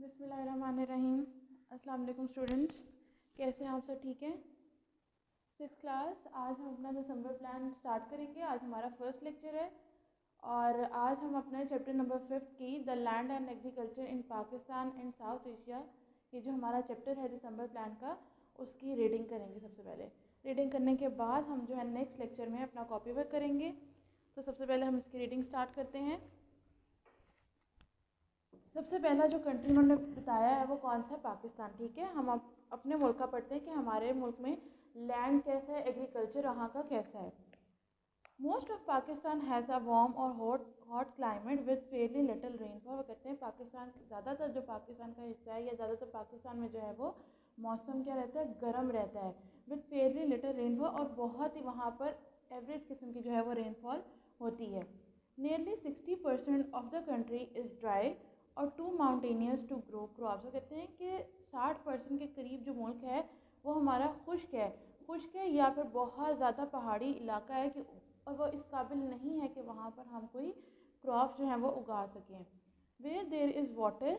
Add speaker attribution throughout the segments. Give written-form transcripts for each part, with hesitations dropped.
Speaker 1: बिस्मिल्लाहिर्रहमानिर्रहीम। अस्सलाम वालेकुम स्टूडेंट्स, कैसे हैं आप सब? ठीक हैं? 6th class. आज हम अपना दिसंबर प्लान स्टार्ट करेंगे। आज हमारा फर्स्ट लेक्चर है और आज हम अपने चैप्टर नंबर 5 की the land and agriculture in Pakistan and south Asia, ये जो हमारा चैप्टर है दिसंबर प्लान का, उसकी रीडिंग करेंगे। सबसे पहले रीडिंग करने के बाद हम जो है नेक्स्ट लेक्चर में अपना कॉपी वर्क करेंगे। तो सबसे पहले हम इसकी रीडिंग स्टार्ट करते हैं। सबसे पहला जो कंट्री उन्होंने बताया है वो कौन सा? पाकिस्तान। ठीक है, हम अपने मुल्क का पढ़ते हैं कि हमारे मुल्क में लैंड कैसा है, एग्रीकल्चर वहाँ का कैसा है। Most of Pakistan has a warm और hot climate with fairly little rainfall. वो कहते हैं पाकिस्तान, ज़्यादातर जो पाकिस्तान का हिस्सा है या ज़्यादातर पाकिस्तान में जो है वो मौसम क्या रहता है? गर्म रहता है। विद फेयरली लिटिल रेनफॉल, और बहुत ही वहाँ पर एवरेज किस्म की जो है वो रेनफॉल होती है। Nearly 60% of the country is dry और too mountainous to grow crops. वो कहते हैं कि 60% के करीब जो मुल्क है वो हमारा खुश्क है या फिर बहुत ज़्यादा पहाड़ी इलाका है कि और वो इस काबिल नहीं है कि वहाँ पर हम कोई क्रॉप्स जो हैं वो उगा सकें। Where there is water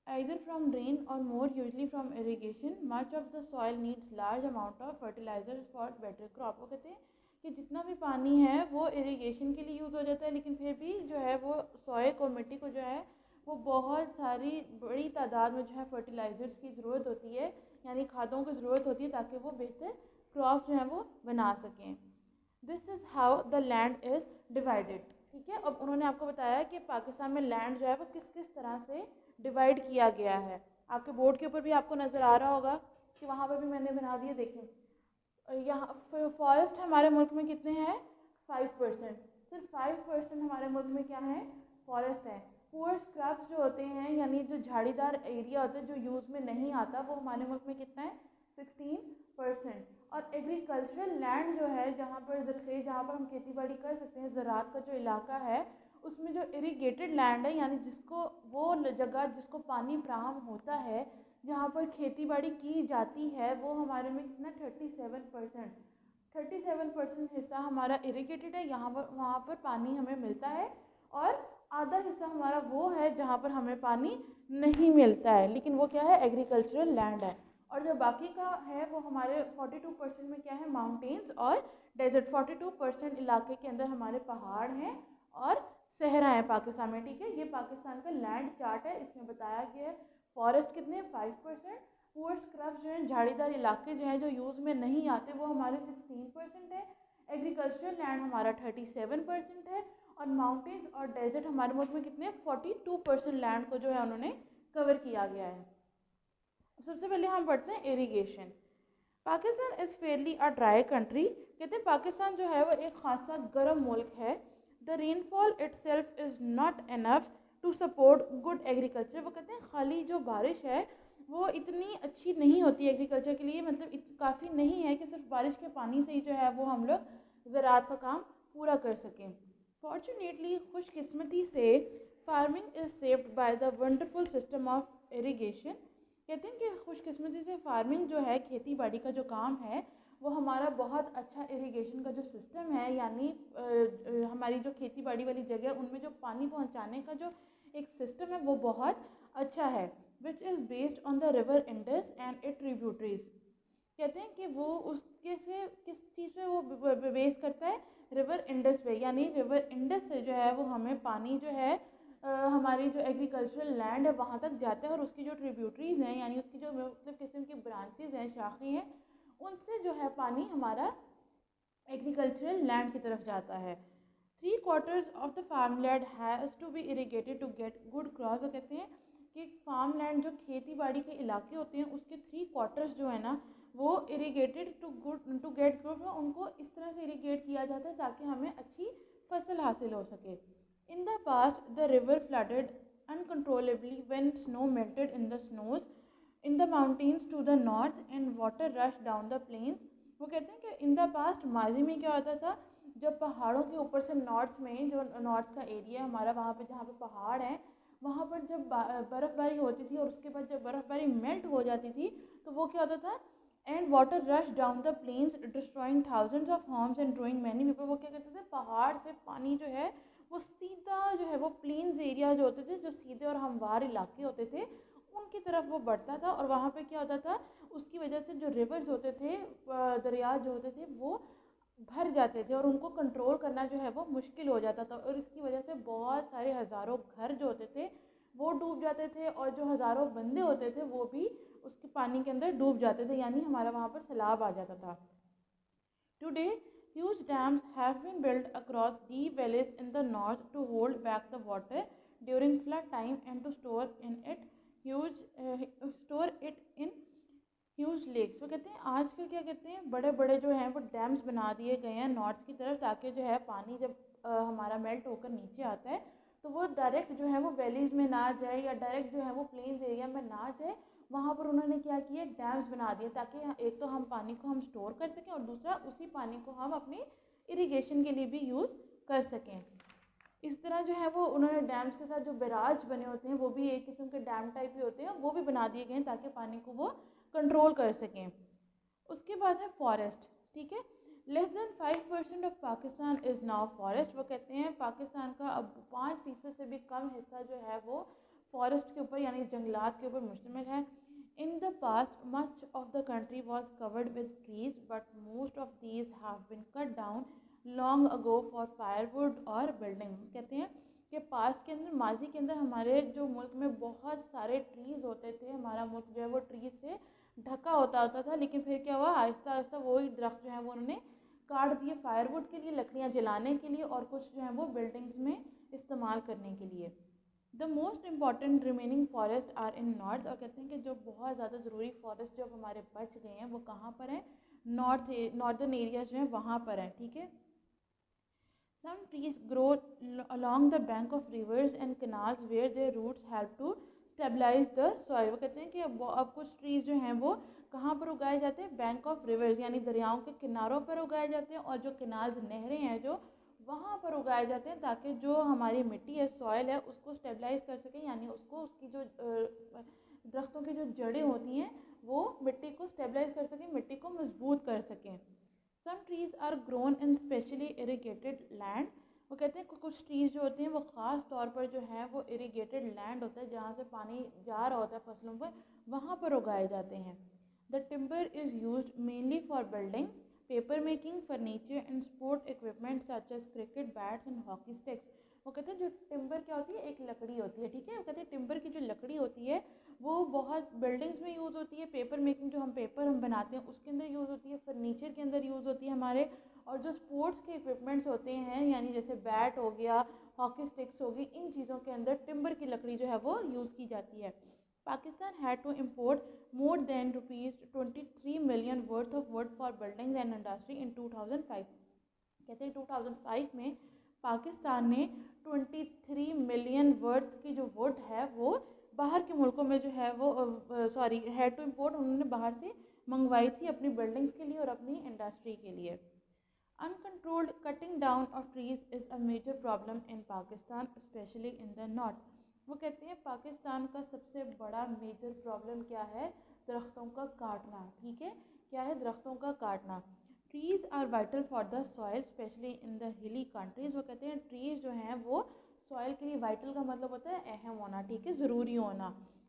Speaker 1: either from rain or more usually from irrigation, much of the soil needs large amount of fertilizers for better crop। वो कहते हैं कि जितना भी पानी है वो इरिगेशन के लिए यूज़ हो जाता है, लेकिन फिर भी जो है वो सॉइल को, मिट्टी को जो है वो बहुत सारी बड़ी तादाद में जो है फर्टिलाइज़र्स की ज़रूरत होती है, यानी खादों की ज़रूरत होती है ताकि वो बेहतर क्रॉप जो है वो बना सकें। This is how the land is divided. ठीक है, अब उन्होंने आपको बताया कि पाकिस्तान में लैंड जो है वो किस किस तरह से डिवाइड किया गया है। आपके बोर्ड के ऊपर भी आपको नज़र आ रहा होगा कि वहाँ पर भी मैंने बना दिए। देखें, यहाँ फॉरेस्ट हमारे मुल्क में कितने हैं? 5%। सिर्फ 5% हमारे मुल्क में क्या है? फॉरेस्ट है। पुअर स्क्रब्स जो होते हैं, यानी जो झाड़ीदार एरिया होता है जो यूज़ में नहीं आता, वो हमारे मुल्क में कितना है? 16%। और एग्रीकल्चरल लैंड जो है, जहाँ पर ज़रख़ेज़, जहाँ पर हम खेती बाड़ी कर सकते हैं, ज़राअत का जो इलाका है, उसमें जो इरीगेटेड लैंड है, यानी जिसको वो जगह जिसको पानी फ्राहम होता है, जहाँ पर खेती बाड़ी की जाती है, वो हमारे में कितना? 37%। 37% हिस्सा हमारा इरीगेटेड है, यहाँ पर वहाँ पर पानी हमें मिलता है, और आधा हिस्सा हमारा वो है जहाँ पर हमें पानी नहीं मिलता है, लेकिन वो क्या है? एग्रीकल्चरल लैंड है। और जो बाकी का है वो हमारे 42% में क्या है? माउंटेन्स और डेजर्ट। 42% इलाके के अंदर हमारे पहाड़ हैं और सहरा है पाकिस्तान में। ठीक है, ये पाकिस्तान का लैंड चार्ट है, इसमें बताया गया है। फॉरेस्ट कितने? 5%। पुअर स्क्रब्स जो हैं, झाड़ीदार इलाके जो हैं जो यूज़ में नहीं आते, वो हमारे 16% है। एग्रीकल्चरल लैंड हमारा 37% है, और माउंटेन्स और डेजर्ट हमारे मुल्क में कितने? 42% लैंड को जो है उन्होंने कवर किया गया है। सबसे पहले हम पढ़ते हैं irrigation. Pakistan is Fairlie a dry country. कहते हैं पाकिस्तान जो है वो एक खासा गर्म मुल्क है। The rainfall itself is not enough to support good agriculture. वो कहते हैं खाली जो बारिश है वो इतनी अच्छी नहीं होती एग्रीकल्चर के लिए, मतलब काफ़ी नहीं है कि सिर्फ बारिश के पानी से ही जो है वो हम लोग ज़राअत का काम पूरा कर सकें। फॉर्चुनेटली, खुशकिस्मती से, farming is saved by the wonderful system of irrigation. कहते हैं कि खुशकिस्मती से फार्मिंग जो है, खेती बाड़ी का जो काम है, वो हमारा बहुत अच्छा इरिगेशन का जो सिस्टम है, यानी हमारी जो खेती बाड़ी वाली जगह उनमें जो पानी पहुंचाने का जो एक सिस्टम है वो बहुत अच्छा है। Which is based on the river Indus and it tributaries. कहते हैं कि वो उसके से किस चीज़ पे वो बेस करता है? रिवर इंडस पे, यानी रिवर इंडस से जो है वो हमें पानी जो है हमारी जो एग्रीकल्चरल लैंड है वहाँ तक जाता है, और उसकी जो ट्रिब्यूटरीज हैं, यानी उसकी जो मुख्तलिफ किस्म की ब्रांचेज हैं, शाखें हैं, उनसे जो है पानी हमारा एग्रीकल्चरल लैंड की तरफ जाता है। 3/4 of the farm land has to be irrigated to get good crop. तो कहते हैं कि फार्म लैंड जो खेती बाड़ी के इलाके होते हैं उसके 3/4 जो है ना वो इरीगेटेड टू गेट क्रॉप, उनको इस तरह से इरीगेट किया जाता है ताकि हमें अच्छी फसल हासिल हो सके। In the past, the river flooded uncontrollably when snow melted in the snows in the mountains to the north and water rushed down the plains। वो कहते हैं कि इन द पास्ट, माजी में क्या होता था? जब पहाड़ों के ऊपर से नॉर्थ में, जो नॉर्थ का एरिया है हमारा, वहाँ पे जहाँ पे पहाड़ है, वहाँ पर जब बर्फ़बारी होती थी और उसके बाद जब बर्फ़बारी मेल्ट हो जाती थी तो वो क्या होता था? And water rush down the plains destroying thousands of homes and drowning many people. वो क्या करते थे? पहाड़ से पानी जो है वो सीधा जो है वो प्लेन्स एरिया जो होते थे, जो सीधे और हमवार इलाके होते थे, उनकी तरफ वो बढ़ता था और वहाँ पे क्या होता था, उसकी वजह से जो रिवर्स होते थे, दरिया जो होते थे वो भर जाते थे और उनको कंट्रोल करना जो है वो मुश्किल हो जाता था, और इसकी वजह से बहुत सारे हज़ारों घर जो होते थे वो डूब जाते थे, और जो हज़ारों बंदे होते थे वो भी उसके पानी के अंदर डूब जाते थे, यानी हमारा वहाँ पर सैलाब आ जाता था। Today, huge dams have been built across deep valleys in the north to hold back the water during flood time and to huge store it in huge lakes. वो कहते हैं आजकल क्या कहते हैं, बड़े बड़े जो हैं वो डैम्स बना दिए गए हैं नॉर्थ की तरफ, ताकि जो है पानी जब हमारा मेल्ट होकर नीचे आता है तो वो डायरेक्ट जो है वो वैलीज में ना जाए या डायरेक्ट जो है वो प्लेन्स एरिया में ना जाए। वहाँ पर उन्होंने क्या किया, डैम्स बना दिए, ताकि एक तो हम पानी को हम स्टोर कर सकें और दूसरा उसी पानी को हम अपनी इरिगेशन के लिए भी यूज़ कर सकें। इस तरह जो है वो उन्होंने डैम्स के साथ जो बैराज बने होते हैं वो भी एक किस्म के डैम टाइप ही होते हैं, वो भी बना दिए गए हैं ताकि पानी को वो कंट्रोल कर सकें। उसके बाद है फॉरेस्ट, ठीक है। Less than 5% of Pakistan is now forest. वो कहते हैं पाकिस्तान का अब 5% से भी कम हिस्सा जो है वो फॉरेस्ट के ऊपर यानी जंगलात के ऊपर मुश्तमिल है। In the past much of the country was covered with trees but most of these have been cut down long ago for firewood और बिल्डिंग। कहते हैं कि पास्ट के अंदर, माजी के अंदर हमारे जो मुल्क में बहुत सारे ट्रीज़ होते थे, हमारा मुल्क जो है वो ट्रीज से ढका होता था, लेकिन फिर क्या हुआ, आहिस्ता आहिस्ता वही दरख्त जो है वो उन्होंने काट दिए फायरवुड के लिए, लकड़ियाँ जलाने के लिए, और कुछ जो है वो बिल्डिंग्स में इस्तेमाल करने के लिए। The most important remaining forest are in north. और कहते हैं कि जो बहुत ज़्यादा ज़रूरी फॉरेस्ट जो हमारे बच गए हैं वो कहाँ पर हैं, नॉर्दर्न एरिया जो है वहाँ पर हैं, ठीक है। Some trees grow along the bank of rivers and canals where their roots help to stabilize the soil। वो कहते हैं कि अब कुछ ट्रीज जो हैं वो कहाँ पर उगाए जाते हैं, बैंक ऑफ रिवर्स यानी दरियाओं के किनारों पर उगाए जाते हैं, और जो किनाल्स नहरें हैं जो वहाँ पर उगाए जाते हैं, ताकि जो हमारी मिट्टी है, सॉइल है, उसको स्टेबलाइज कर सकें, यानी उसको उसकी जो दरख्तों की जो जड़ें होती हैं वो मिट्टी को स्टेबलाइज कर सकें, मिट्टी को मजबूत कर सकें। Some trees are grown in specially irrigated land. वो कहते हैं कुछ ट्रीज जो होते हैं वो ख़ास तौर पर जो है वो इरीगेटेड लैंड होता है, जहाँ से पानी जा रहा होता है फसलों पर, वहाँ पर उगाए जाते हैं। The timber is use mainly for buildings, paper making, furniture and sport equipment such as cricket bats and hockey sticks. वो कहते हैं जो टिम्बर क्या होती है, एक लकड़ी होती है, ठीक है। वो कहते हैं टिम्बर की जो लकड़ी होती है वो बहुत बिल्डिंग्स में यूज़ होती है, पेपर मेकिंग जो हम पेपर बनाते हैं उसके अंदर यूज़ होती है, फर्नीचर के अंदर यूज़ होती है हमारे, और जो स्पोर्ट्स के इक्विपमेंट्स होते हैं यानी जैसे बैट हो गया, हॉकी स्टिक्स होगी, इन चीज़ों के अंदर टिम्बर की लकड़ी जो है वो यूज़ की जाती है। Pakistan had to import more than ₹23 million worth of wood for buildings and industry in 2005। कहते हैं 2005 में पाकिस्तान ने 23 मिलियन वर्थ की जो वुड है वो बाहर के मुल्कों में जो है वो हैड टू इम्पोर्ट, उन्होंने बाहर से मंगवाई थी अपनी बिल्डिंग्स के लिए और अपनी इंडस्ट्री के लिए। Uncontrolled cutting down of trees is a major problem in Pakistan specially in the north. वो कहते हैं पाकिस्तान का सबसे बड़ा मेजर प्रॉब्लम क्या है, दरख्तों का काटना, ठीक है। क्या है, दरख्तों का काटना। Trees are vital for the soil specially in the hilly countries. वो कहते हैं ट्रीज़ जो हैं वो सॉइल के लिए, वाइटल का मतलब होता है अहम होना, ठीक है, ज़रूरी होना।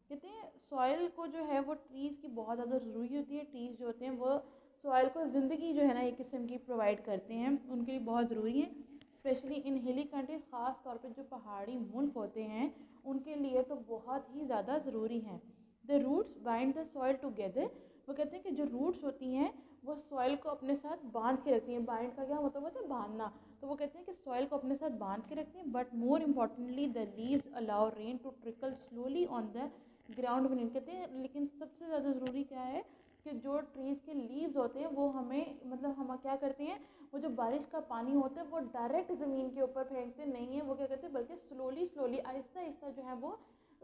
Speaker 1: कहते हैं सॉइल को जो है वो ट्रीज़ की बहुत ज़्यादा ज़रूरी होती है। ट्रीज़ जो होते हैं वो सॉइल को ज़िंदगी जो है ना एक किस्म की प्रोवाइड करते हैं, उनके लिए बहुत ज़रूरी है, स्पेशली इन हिली कंट्रीज़, ख़ास तौर पे जो पहाड़ी मुल्क होते हैं उनके लिए तो बहुत ही ज़्यादा ज़रूरी हैं। The roots bind the soil together. वो कहते हैं कि जो रूट्स होती हैं वो सॉइल को अपने साथ बांध के रखती हैं। बाइंड का क्या मतलब होता है, बांधना। तो वो कहते हैं कि सॉइल को अपने साथ बांध के रखती हैं, but more importantly the leaves allow rain to trickle slowly on the ground beneath. कहते हैं लेकिन सबसे ज़्यादा ज़रूरी क्या है कि जो ट्रीज़ के लीव्स होते हैं वो हमें, मतलब हम क्या करते हैं, वो जो बारिश का पानी होता है वो डायरेक्ट ज़मीन के ऊपर फेंकते नहीं है, वो क्या करते हैं बल्कि स्लोली स्लोली आहिस्ता आहिस्ता जो है वो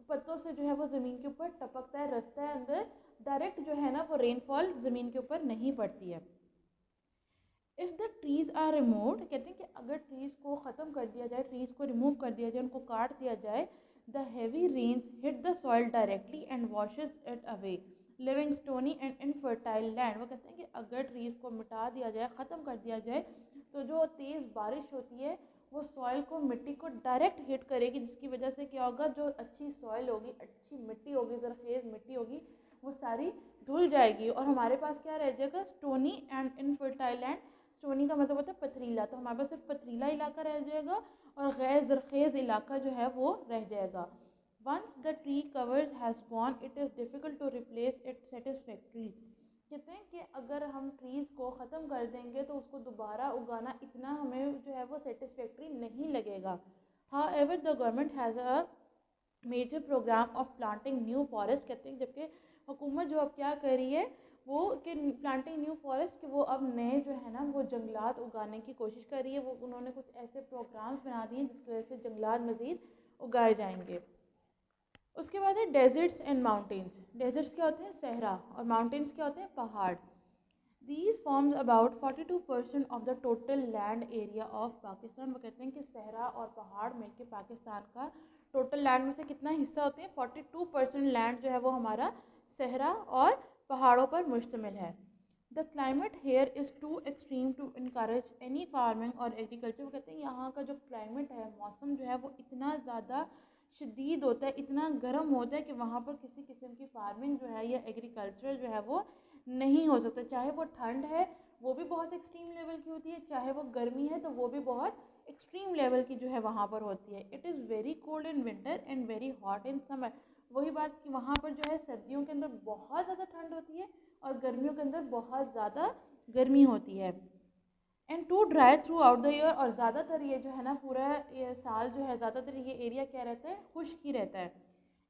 Speaker 1: पत्तों से जो है वो ज़मीन के ऊपर टपकता है, रसता है अंदर, डायरेक्ट जो है ना वो रेनफॉल ज़मीन के ऊपर नहीं पड़ती है। If the trees are removed, कहते हैं कि अगर ट्रीज़ को ख़त्म कर दिया जाए, ट्रीज़ को रिमूव कर दिया जाए, उनको काट दिया जाए, the heavy rains hit the soil directly and washes it away living stony and infertile land. वो कहते हैं कि अगर ट्रीज़ को मिटा दिया जाए, ख़त्म कर दिया जाए, तो जो तेज़ बारिश होती है वो सॉइल को, मिट्टी को डायरेक्ट हिट करेगी, जिसकी वजह से क्या होगा, जो अच्छी सॉइल होगी, अच्छी मिट्टी होगी, ज़रख़ेज़ मिट्टी होगी, वो सारी धुल जाएगी और हमारे पास क्या रह जाएगा, stony and infertile land. Stony का मतलब होता है पथरीला, तो हमारे पास सिर्फ पथरीला इलाका रह जाएगा और गैर ज़रख़ेज़ इलाका जो है वो रह जाएगा। Once the tree covers has gone it is difficult to replace it satisfactory. कहते हैं कि अगर हम ट्रीज़ को ख़त्म कर देंगे तो उसको दोबारा उगाना इतना हमें जो है वो सेटिस्फैक्ट्री नहीं लगेगा। However the government has a major programme of planting new forest. कहते हैं जबकि हुकूमत जो अब क्या कर रही है वो कि प्लांटिंग न्यू फॉरेस्ट, कि वो अब नए जो है ना वो जंगलात उगाने की कोशिश कर रही है। वो उन्होंने कुछ ऐसे प्रोग्राम्स बना दिए जिसकी वजह से जंगलात मज़ीद उगाए जाएंगे। उसके बाद है डेजर्ट्स एंड माउंटेन्स। डेजर्ट्स क्या होते हैं, सहरा, और माउंटेन्स क्या होते हैं, पहाड़। These forms about 42% of the total land area of Pakistan. वो कहते हैं कि सहरा और पहाड़ मिलके पाकिस्तान का टोटल लैंड में से कितना हिस्सा होते हैं, 42% लैंड जो है वो हमारा सहरा और पहाड़ों पर मुश्तमिल है। The climate here is too extreme to encourage any farming और एग्रीकल्चर। वो कहते हैं यहाँ का जो क्लाइमेट है, मौसम जो है वो इतना ज़्यादा शदीद होता है, इतना गर्म होता है कि वहाँ पर किसी किस्म की फार्मिंग जो है या एग्रीकल्चर जो है वो नहीं हो सकता। चाहे वो ठंड है वो भी बहुत एक्सट्रीम लेवल की होती है, चाहे वो गर्मी है तो वो भी बहुत एक्सट्रीम लेवल की जो है वहाँ पर होती है। It is very cold in winter and very hot in summer. वही बात कि वहाँ पर जो है सर्दियों के अंदर बहुत ज़्यादा ठंड होती है और गर्मियों के अंदर बहुत ज़्यादा गर्मी होती है। And too dry throughout the year. और ज़्यादातर ये जो है ना पूरा ये साल जो है ज़्यादातर ये एरिया क्या रहता है, खुश्क ही रहता है।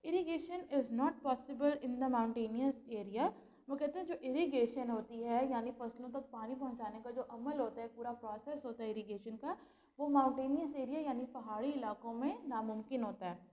Speaker 1: Irrigation is not possible in the mountainous area. वो कहते हैं जो इरीगेशन होती है यानी फसलों तक पानी पहुंचाने का जो अमल होता है, पूरा प्रोसेस होता है इरीगेशन का, वो माउंटेनियस एरिया यानी पहाड़ी इलाकों में नामुमकिन होता है।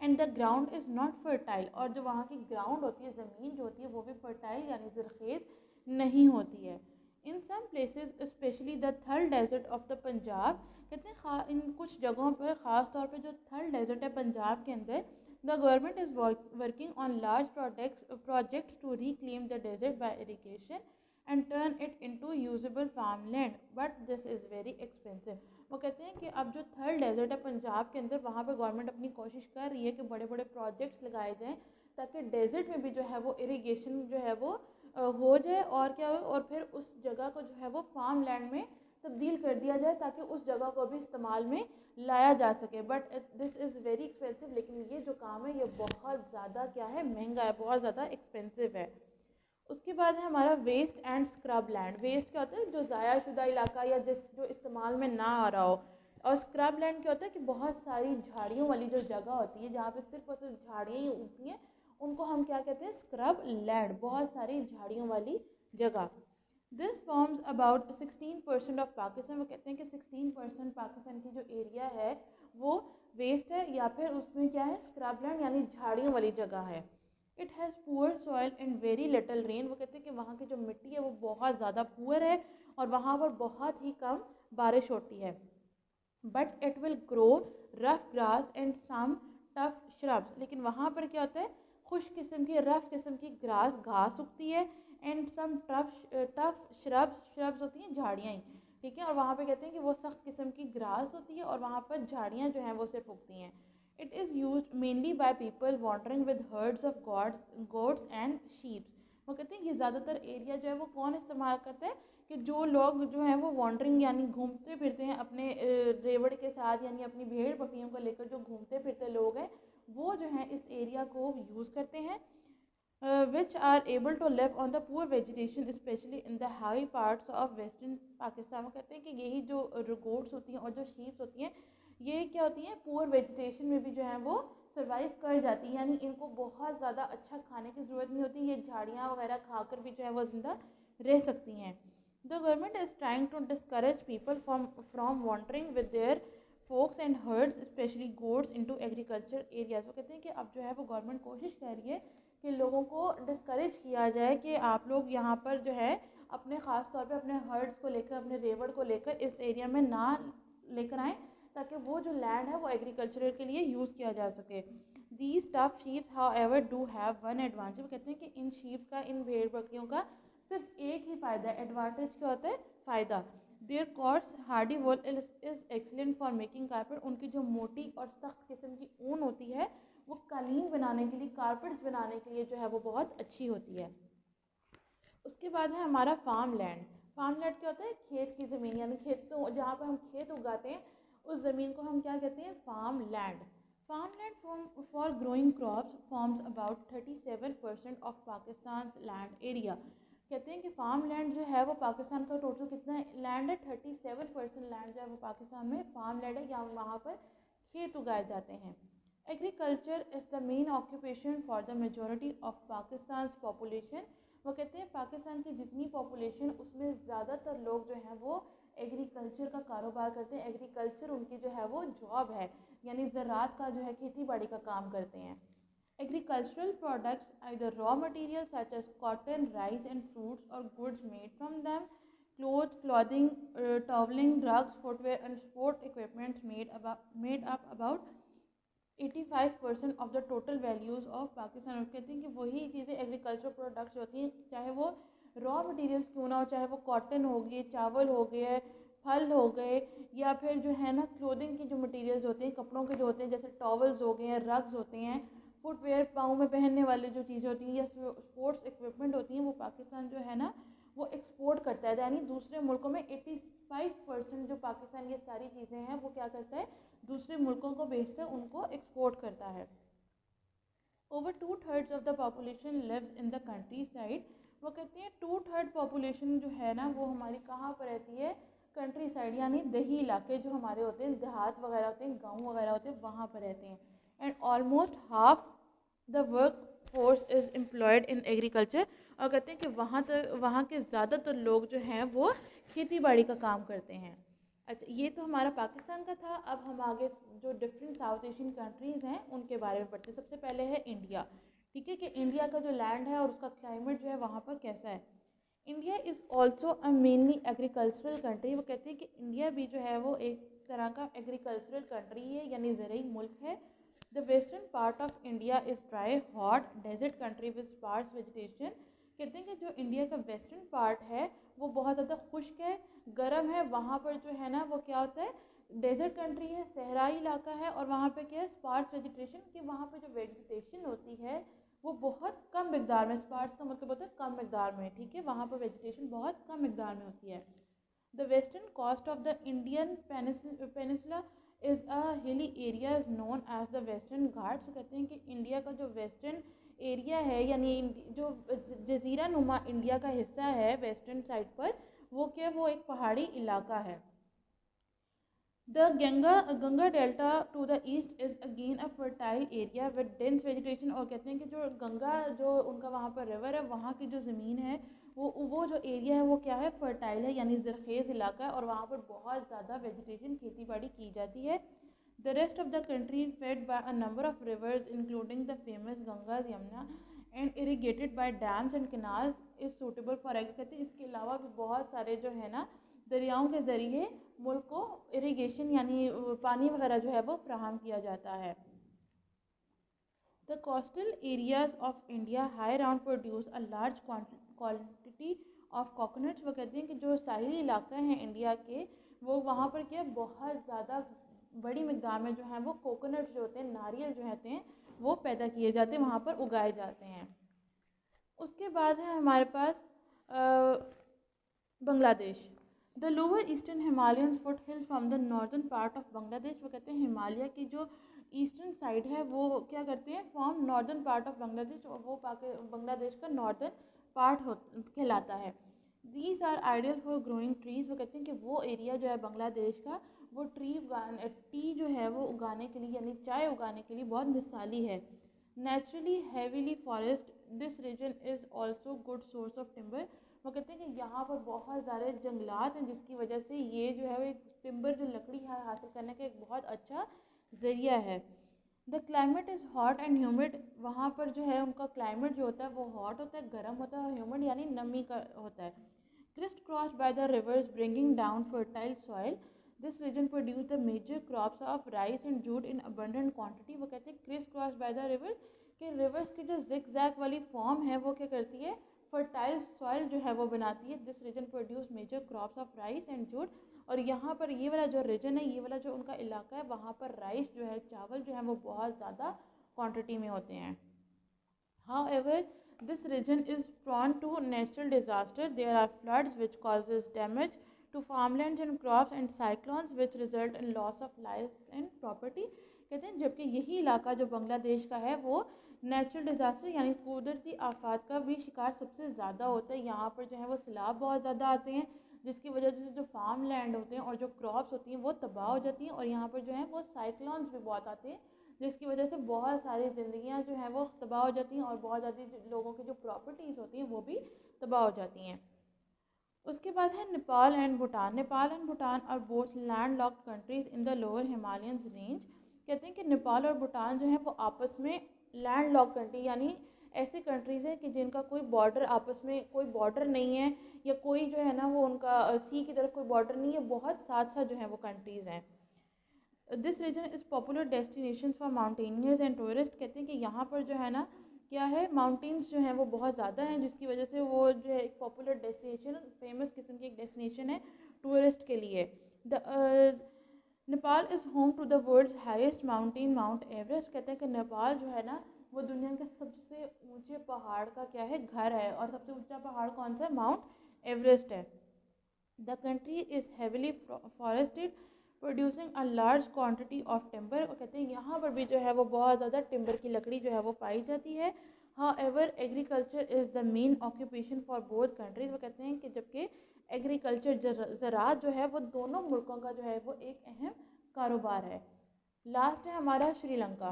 Speaker 1: And the ground is not fertile. और जो वहाँ की ग्राउंड होती है, ज़मीन जो होती है वो भी फर्टाइल यानी ज़रख़ेज़ नहीं होती है। इन सम प्लेसेस स्पेशली द थल डेजर्ट ऑफ द पंजाब। कहते हैं इन कुछ जगहों पर, ख़ास तौर पे जो थल डेजर्ट है पंजाब के अंदर, the government is working on large projects to reclaim the desert by irrigation and turn it into usable farm land, but this is very expensive. वो कहते हैं कि अब जो थर्ड डेजर्ट है पंजाब के अंदर, वहाँ पर गवर्नमेंट अपनी कोशिश कर रही है कि बड़े बड़े प्रोजेक्ट्स लगाए जाएँ ताकि डेजर्ट में भी जो है वो इरीगेशन जो है वो हो जाए और क्या हो, और फिर उस जगह को जो है वो फार्म लैंड में तब्दील कर दिया जाए ताकि उस जगह को भी इस्तेमाल में लाया जा सके। But this is very expensive. लेकिन ये जो काम है ये बहुत ज़्यादा क्या है, महंगा है, बहुत ज़्यादा एक्सपेंसिव है। उसके बाद है हमारा waste and scrub land. Waste क्या होता है, जो ज़ाया शुदा इलाका या जिस जो इस्तेमाल में ना आ रहा हो। और स्क्रब लैंड क्या होता है कि बहुत सारी झाड़ियों वाली जो जगह होती है जहाँ पे सिर्फ और सिर्फ झाड़ियाँ ही उगती हैं, उनको हम क्या कहते हैं, स्क्रब लैंड, बहुत सारी झाड़ियों वाली जगह। This forms about 16% of Pakistan. वो कहते हैं कि 16% पाकिस्तान की जो एरिया है वो वेस्ट है या फिर उसमें क्या है, स्क्रब लैंड यानी झाड़ियों वाली जगह है। It has poor soil and very little rain. वो कहते हैं कि वहाँ की जो मिट्टी है वो बहुत ज़्यादा पुअर है और वहाँ पर बहुत ही कम बारिश होती है। But it will grow rough grass and some tough shrubs. लेकिन वहाँ पर क्या होता है, खुश किस्म की रफ किस्म की ग्रास, घास उगती है, एंड सम टफ श्रब्स होती हैं झाड़ियाँ ही, ठीक है। और वहाँ पे कहते हैं कि वो सख्त किस्म की ग्रास होती है और वहाँ पर झाड़ियाँ जो हैं वो सिर्फ उगती हैं। It is use mainly by people wandering with herds of goats and sheeps. वो कहते हैं ये ज़्यादातर एरिया जो है वो कौन इस्तेमाल करता है, कि जो लोग जो हैं वो वॉन्डरिंग यानी घूमते फिरते हैं अपने रेवड़ के साथ, यानी अपनी भेड़ बकरियों को लेकर जो घूमते फिरते लोग हैं, वो जो हैं इस एरिया को यूज़ करते हैं। which are able to live on the poor vegetation especially in the high parts of western Pakistan. वो कहते हैं कि यही जो गोट्स होती हैं और जो शीप्स होती हैं, ये क्या होती हैं, पुअर वेजिटेशन में भी जो है वो सर्वाइव कर जाती हैं, यानी इनको बहुत ज़्यादा अच्छा खाने की ज़रूरत नहीं होती, ये झाड़ियाँ वगैरह खाकर भी जो है वो ज़िंदा रह सकती हैं। The government is trying to discourage people from wandering with their flocks and herds specially goats into agriculture areas. वो कहते हैं कि अब जो है वो गवर्नमेंट कोशिश कर रही है कि लोगों को डिस्करेज किया जाए कि आप लोग यहाँ पर जो है अपने ख़ास तौर पे अपने हर्ड्स को लेकर, अपने रेवड़ को लेकर इस एरिया में ना लेकर आएँ ताकि वो जो लैंड है वो एग्रीकल्चर के लिए यूज़ किया जा सके। These tough sheeps however do have one advantage. वो कहते हैं कि इन शीप्स का, इन भेड़ बकरियों का सिर्फ एक ही फ़ायदा है। एडवांटेज क्या होता है, फ़ायदा। Their coarse hardy wool is excellent for making carpet. उनकी जो मोटी और सख्त किस्म की ऊन होती है वो कालीन बनाने के लिए, कारपेट्स बनाने के लिए जो है वो बहुत अच्छी होती है। उसके बाद है हमारा फार्म लैंड। फार्म लैंड क्या होता है? खेत की ज़मीन, यानी खेतों जहाँ पर हम खेत उगाते हैं उस ज़मीन को हम क्या कहते हैं? Farm land. Farm land for growing crops forms about 37% of Pakistan land area. कहते हैं कि फार्म लैंड जो है वो पाकिस्तान का टोटल कितना लैंड है? 37% लैंड जो है वो पाकिस्तान में फार्म लैंड है, या वहाँ पर खेत उगाए जाते हैं। Agriculture is the main occupation for the majority of Pakistan population. वो कहते हैं पाकिस्तान की जितनी पॉपुलेशन उसमें ज़्यादातर लोग जो हैं वो एग्रीकल्चर का कारोबार करते हैं। एग्रीकल्चर उनकी जो है वो जॉब है, यानी ज़राअत का जो है खेती बाड़ी का काम करते हैं। Agricultural products either raw material such as cotton, rice and fruits और goods made from them, clothes, clothing, toweling, drugs, footwear and sport equipment made up about 85% of the total values of Pakistan. और कहते हैं कि वही चीज़ें agriculture products होती हैं, चाहे वो रॉ मटेरियल्स क्यों ना हो, चाहे वो कॉटन हो गई, चावल हो गए, फल हो गए, या फिर जो है ना क्लोथिंग की जो मटेरियल्स होते हैं, कपड़ों के जो होते हैं, जैसे टॉवल्स हो गए हैं, रग्स होते हैं, फुटवेयर पाँव में पहनने वाली जो चीज़ें होती हैं, या स्पोर्ट्स इक्विपमेंट होती हैं, वो पाकिस्तान जो है ना वो एक्सपोर्ट करता है। यानी दूसरे मुल्कों में 85% जो पाकिस्तान ये सारी चीज़ें हैं वो क्या करता है? दूसरे मुल्कों को बेचता है, उनको एक्सपोर्ट करता है। Over 2/3 of the population lives in the countryside. वो कहते हैं 2/3 पॉपुलेशन जो है ना वो हमारी कहाँ पर रहती है? कंट्री साइड, यानी दही इलाके जो हमारे होते हैं, देहात वगैरह होते हैं, गाँव वगैरह होते हैं, वहाँ पर रहते हैं। And almost half the work force is employed in agriculture. और कहते हैं कि वहाँ के ज़्यादातर लोग जो हैं वो खेती बाड़ी का काम करते हैं। अच्छा, ये तो हमारा पाकिस्तान का था। अब हम आगे जो डिफरेंट साउथ एशियन कंट्रीज़ हैं उनके बारे में पढ़ते हैं। सबसे पहले है इंडिया। ठीक है, कि इंडिया का जो लैंड है और उसका क्लाइमेट जो है वहाँ पर कैसा है। India is also a mainly agricultural country. वो कहते हैं कि इंडिया भी जो है वो एक तरह का एग्रीकल्चरल कंट्री है, यानी ज़रूरी मुल्क है। The western part of India is dry hot desert country with sparse vegetation. कहते हैं कि जो इंडिया का वेस्टर्न पार्ट है वो बहुत ज़्यादा खुश्क है, गर्म है। वहाँ पर जो है ना वो क्या होता है? डेजर्ट कंट्री है, सहराई इलाका है, और वहाँ पे क्या है? स्पार्स वेजिटेशन, कि वहाँ पे जो वेजिटेशन होती है वो बहुत कम मिकदार में, स्पार्स का मतलब होता है कम मिकदार में। ठीक है, वहाँ पर वेजिटेशन बहुत कम मिकदार में होती है। The western coast of the Indian peninsula is a hilly area is known as the Western Ghats. कहते हैं कि इंडिया का जो वेस्टर्न एरिया है, यानी जो जजीरा नुमा इंडिया का हिस्सा है वेस्टर्न साइड पर, वो क्या, वो एक पहाड़ी इलाका है। The Ganga delta two the east is again a fertile area with dense vegetation. और कहते हैं कि जो गंगा जो उनका वहाँ पर रिवर है, वहाँ की जो ज़मीन है वो जो एरिया है वो क्या है? फर्टाइल है, यानी ज़रखेज़ इलाका है, और वहाँ पर बहुत ज़्यादा वेजिटेशन खेती बाड़ी की जाती है। The rest of the country fed by a number of rivers including the famous Ganga, Yamuna and irrigated by dams and canals is suitable for agriculture. इसके अलावा भी बहुत सारे जो है ना दरियाओं के ज़रिए मुल्क को इरिगेशन यानी पानी वगैरह जो है वो फ्राहम किया जाता है। The coastal areas of India high round produce a large quantity of coconuts. वो कहते हैं कि जो साहिली इलाका है इंडिया के, वो वहाँ पर क्या बहुत ज़्यादा बड़ी मिकदार में जो है वो कोकोनट्स जो होते हैं, नारियल जो होते हैं, वो पैदा किए जाते हैं, वहाँ पर उगाए जाते हैं। उसके बाद है हमारे पास Bangladesh. The lower eastern Himalayan foot hill from the northern part of Bangladesh. वो कहते हैं हिमालय की जो ईस्टर्न साइड है वो क्या करते हैं? Form northern part of Bangladesh, और वो बांग्लादेश का नॉर्दर्न पार्ट कहलाता है। These are ideal for growing trees. वो कहते हैं कि वो एरिया जो है बांग्लादेश का, वो टी जो है वो उगाने के लिए, यानी चाय उगाने के लिए बहुत मिसाली है। Naturally heavily forest, this region is also good source of timber. वो कहते हैं कि यहाँ पर बहुत सारे जंगलात हैं, जिसकी वजह से ये जो है वो एक टिम्बर जो लकड़ी है हासिल करने का एक बहुत अच्छा ज़रिया है। The climate is hot and humid. वहाँ पर जो है उनका क्लाइमेट जो होता है वो हॉट होता है, गर्म होता है, और ह्यूमिड यानी नमी का होता है। Crisscross by the rivers bringing down fertile soil, this region produce the major crops of rice and jute in abundant quantity. वो कहते हैं crisscross by the rivers, कि रिवर्स की जो जिग जैग वाली फॉर्म है वो क्या करती है? फर्टाइल सॉइल जो है वो बनाती है। This region produce major crops of rice and jute, और यहाँ पर ये वाला जो रीजन है, ये वाला जो उनका इलाका है, वहाँ पर राइस जो है, चावल जो है वो बहुत ज़्यादा क्वांटिटी में होते हैं। However, this region is prone to natural disaster. There are floods which causes damage to farmlands and crops, and cyclones which result in loss of life and property. कहते हैं जबकि यही इलाका जो बांग्लादेश का है वो नेचुरल डिज़ास्टर यानी कुदरती आफात का भी शिकार सबसे ज़्यादा होता है। यहाँ पर जो है वो सैलाब बहुत ज़्यादा आते हैं, जिसकी वजह से जो फार्म लैंड होते हैं और जो क्रॉप्स होती हैं वो तबाह हो जाती हैं, और यहाँ पर जो है वो साइक्लोन्स भी बहुत आते हैं, जिसकी वजह से बहुत सारी ज़िंदगियाँ जो हैं वो तबाह हो जाती हैं, और बहुत ज़्यादा लोगों की जो प्रॉपर्टीज़ होती हैं वो भी तबाह हो जाती हैं। उसके बाद है Nepal and Bhutan. Nepal and Bhutan are both landlocked countries in the lower Himalayan range. कहते हैं कि नेपाल और भूटान जो है वो आपस में लैंड लॉक कंट्री यानी ऐसे कंट्रीज़ हैं कि जिनका कोई बॉर्डर, आपस में कोई बॉर्डर नहीं है, या कोई जो है ना वो उनका सी की तरफ कोई बॉर्डर नहीं है, बहुत साथ साथ जो है वो कंट्रीज़ हैं। This region is popular destination for mountaineers and tourist. कहते हैं कि यहाँ पर जो है ना क्या है, माउंटेन्स जो हैं वो बहुत ज़्यादा हैं, जिसकी वजह से वो जो है एक पॉपुलर डेस्टिनेशन, फेमस किस्म की एक डेस्टिनेशन है टूरिस्ट के लिए। The Nepal is home to the world's highest mountain Mount Everest. कहते हैं कि नेपाल जो है ना वो दुनिया के सबसे ऊंचे पहाड़ का क्या है, घर है, और सबसे ऊंचा पहाड़ कौन सा है, माउंट एवरेस्ट है। The country is heavily forested producing a large quantity of timber. और कहते हैं यहाँ पर भी जो है वो बहुत ज़्यादा टिम्बर की लकड़ी जो है वो पाई जाती है। However agriculture is the main occupation for both countries. वो कहते हैं कि जबकि एग्रीकल्चर ज़राअत जो है वो दोनों मुल्कों का जो है वो एक अहम कारोबार है। लास्ट है हमारा श्रीलंका।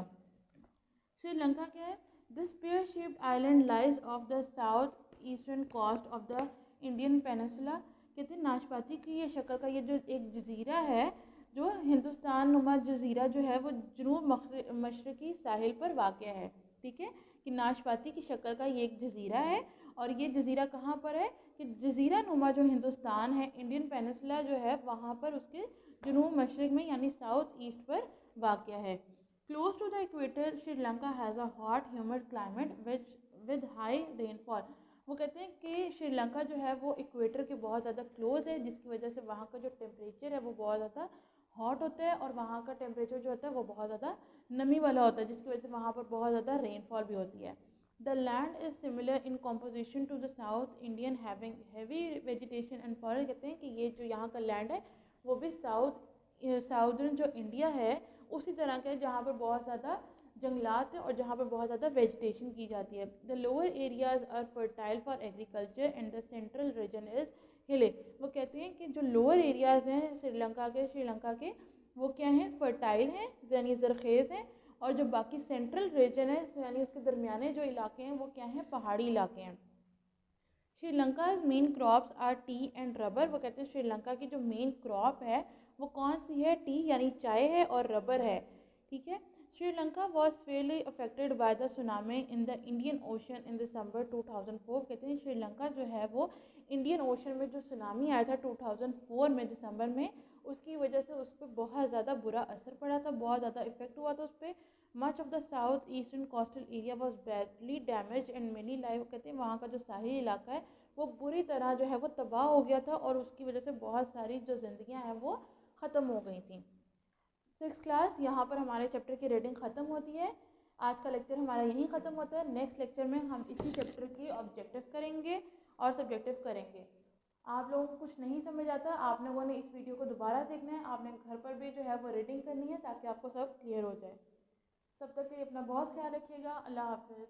Speaker 1: श्रीलंका क्या है, this pear shaped island lies of the south eastern coast of the Indian peninsula. कहते हैं नाशपाती की ये शक्ल का ये जो एक जजीरा है, जो हिंदुस्तान नुमा जजीरा जो है वो जनूब मशरकी साहिल पर वाक़ है। ठीक है, कि नाशपाती की शक्ल का ये एक जजीरा है, और ये जजीरा कहाँ पर है, कि जजीरा नुमा जो हिंदुस्तान है, इंडियन पेनिनसुला जो है, वहाँ पर उसके जनूब मशरक में यानी साउथ ईस्ट पर वाक़ है। Close to the equator, Sri Lanka has a hot, humid climate which with high rainfall. वो कहते हैं कि श्रीलंका जो है वो इक्वेटर के बहुत ज़्यादा क्लोज है, जिसकी वजह से वहाँ का जो टेम्परेचर है वो बहुत ज़्यादा हॉट होता है, और वहाँ का टेम्परेचर जो होता है वो बहुत ज़्यादा नमी वाला होता है, जिसकी वजह से वहाँ पर बहुत ज़्यादा रेनफॉल भी होती है। The land is similar in composition to the south Indian having heavy vegetation and forest. कहते हैं कि ये जो यहाँ का लैंड है वो भी साउदर्न जो इंडिया है उसी तरह के, जहाँ पर बहुत ज़्यादा जंगलात है और जहाँ पर बहुत ज़्यादा वेजिटेशन की जाती है। The lower areas are fertile for agriculture and the central region is hilly. वो कहते हैं कि जो लोअर एरियाज़ हैं श्रीलंका के वो क्या हैं, फर्टाइल हैं यानी ज़रखेज़ हैं, और जो बाकी सेंट्रल रीजन है यानी उसके दरमियाने जो इलाके हैं वो क्या हैं, पहाड़ी इलाके हैं। Sri Lanka's main crops are tea and rubber. वो कहते हैं श्रीलंका की जो मेन क्रॉप है वो कौन सी है, टी यानी चाय है, और रबर है। ठीक है, Sri Lanka was fairly affected by the tsunami in the Indian Ocean in December 2004। कहते हैं श्रीलंका जो है वो इंडियन ओशन में जो सुनामी आया था 2004 में दिसंबर में, उसकी वजह से उस पर बहुत ज़्यादा बुरा असर पड़ा था, बहुत ज़्यादा इफेक्ट हुआ था उस पर। Much of the south eastern coastal area was badly damage and many life. कहते हैं वहाँ का जो साहिली इलाका है वो बुरी तरह जो है वो तबाह हो गया था, और उसकी वजह से बहुत सारी जो जिंदगियां हैं वो ख़त्म हो गई थी। 6th क्लास, यहाँ पर हमारे चैप्टर की रीडिंग ख़त्म होती है। आज का लेक्चर हमारा यहीं ख़त्म होता है। नेक्स्ट लेक्चर में हम इसी चैप्टर की ऑब्जेक्टिव करेंगे और सब्जेक्टिव करेंगे। आप लोगों को कुछ नहीं समझ आता, आप लोगों ने इस वीडियो को दोबारा देखना है, आपने घर पर भी जो है वो रीडिंग करनी है ताकि आपको सब क्लियर हो जाए। तब तक के लिए अपना बहुत ख्याल रखिएगा। अल्लाह हाफिज़।